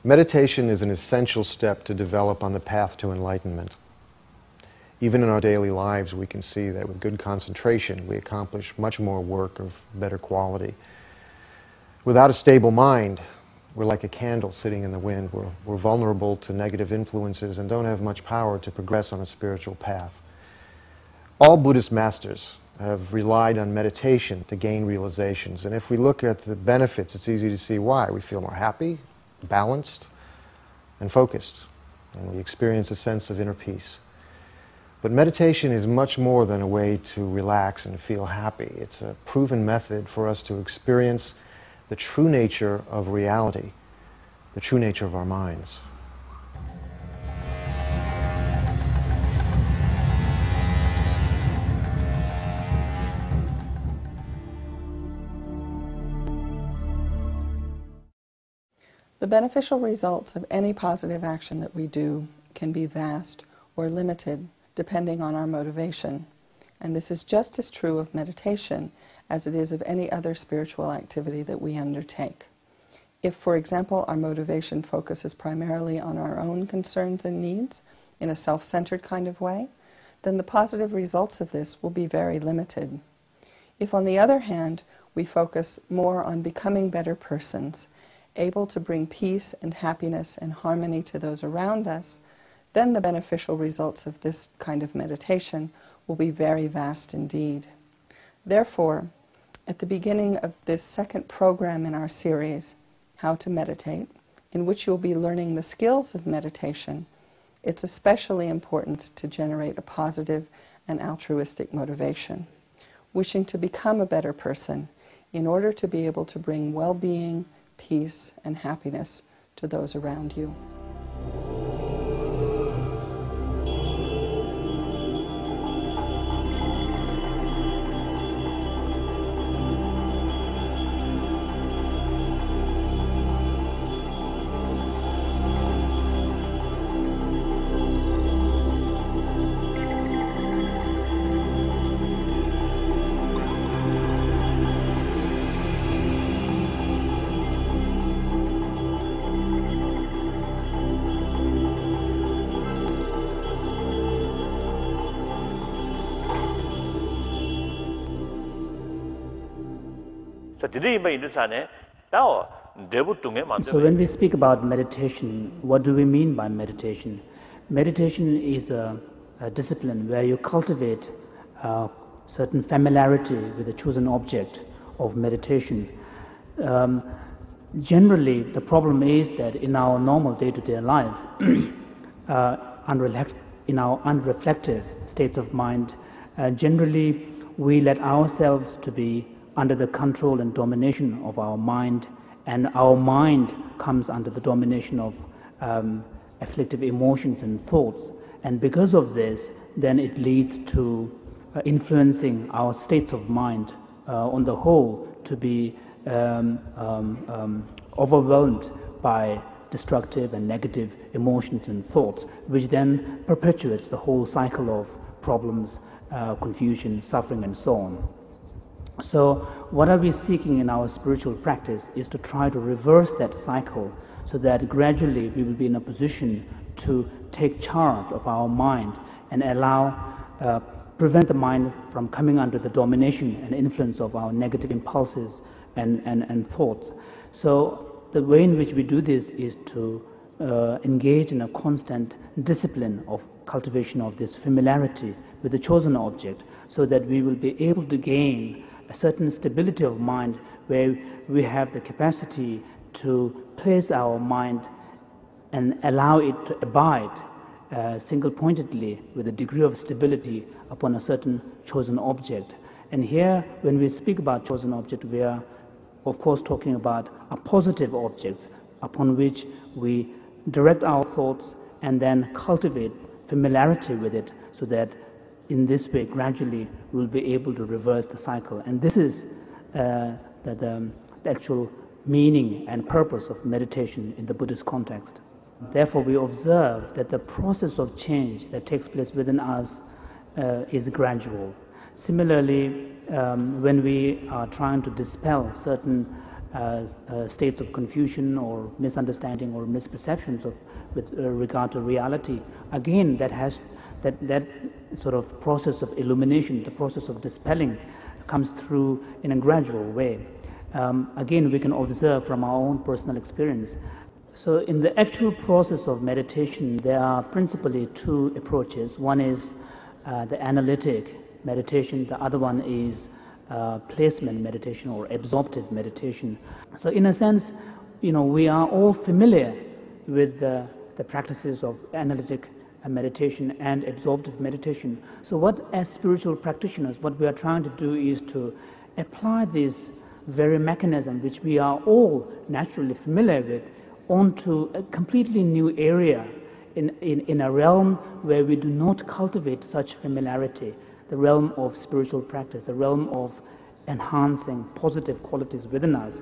Meditation is an essential step to develop on the path to enlightenment. Even in our daily lives, we can see that with good concentration, we accomplish much more work of better quality. Without a stable mind, we're like a candle sitting in the wind. We're vulnerable to negative influences and don't have much power to progress on a spiritual path. All Buddhist masters have relied on meditation to gain realizations. And if we look at the benefits, it's easy to see why. We feel more happy, balanced, and focused. And we experience a sense of inner peace. But meditation is much more than a way to relax and feel happy. It's a proven method for us to experience the true nature of reality, the true nature of our minds. The beneficial results of any positive action that we do can be vast or limited depending on our motivation. And this is just as true of meditation as it is of any other spiritual activity that we undertake. If, for example, our motivation focuses primarily on our own concerns and needs in a self-centered kind of way, then the positive results of this will be very limited. If, on the other hand, we focus more on becoming better persons, able to bring peace and happiness and harmony to those around us, then the beneficial results of this kind of meditation will be very vast indeed. Therefore, at the beginning of this second program in our series, How to Meditate, in which you'll be learning the skills of meditation, it's especially important to generate a positive and altruistic motivation, wishing to become a better person in order to be able to bring well-being, peace, and happiness to those around you. So when we speak about meditation, what do we mean by meditation? Meditation is a discipline where you cultivate certain familiarity with the chosen object of meditation. Generally, the problem is that in our normal day-to-day life, in our unreflective states of mind, generally we let ourselves to be under the control and domination of our mind, and our mind comes under the domination of afflictive emotions and thoughts. And because of this, then it leads to influencing our states of mind on the whole to be overwhelmed by destructive and negative emotions and thoughts, which then perpetuates the whole cycle of problems, confusion, suffering, and so on. So what are we seeking in our spiritual practice is to try to reverse that cycle so that gradually we will be in a position to take charge of our mind and prevent the mind from coming under the domination and influence of our negative impulses and thoughts. So the way in which we do this is to engage in a constant discipline of cultivation of this familiarity with the chosen object, so that we will be able to gain a certain stability of mind where we have the capacity to place our mind and allow it to abide single-pointedly with a degree of stability upon a certain chosen object. And here, when we speak about chosen object, we are of course talking about a positive object upon which we direct our thoughts and then cultivate familiarity with it, so that in this way, gradually, we will be able to reverse the cycle. And this is the actual meaning and purpose of meditation in the Buddhist context. Therefore, we observe that the process of change that takes place within us is gradual. Similarly, when we are trying to dispel certain states of confusion or misunderstanding or misperceptions with regard to reality. Again, that sort of process of illumination, the process of dispelling, comes through in a gradual way. Again, we can observe from our own personal experience. So in the actual process of meditation, there are principally two approaches. One is the analytic meditation, the other one is placement meditation or absorptive meditation. So in a sense, we are all familiar with the practices of analytic meditation and absorptive meditation. So what, as spiritual practitioners, what we are trying to do is to apply this very mechanism which we are all naturally familiar with onto a completely new area in a realm where we do not cultivate such familiarity, the realm of spiritual practice, the realm of enhancing positive qualities within us.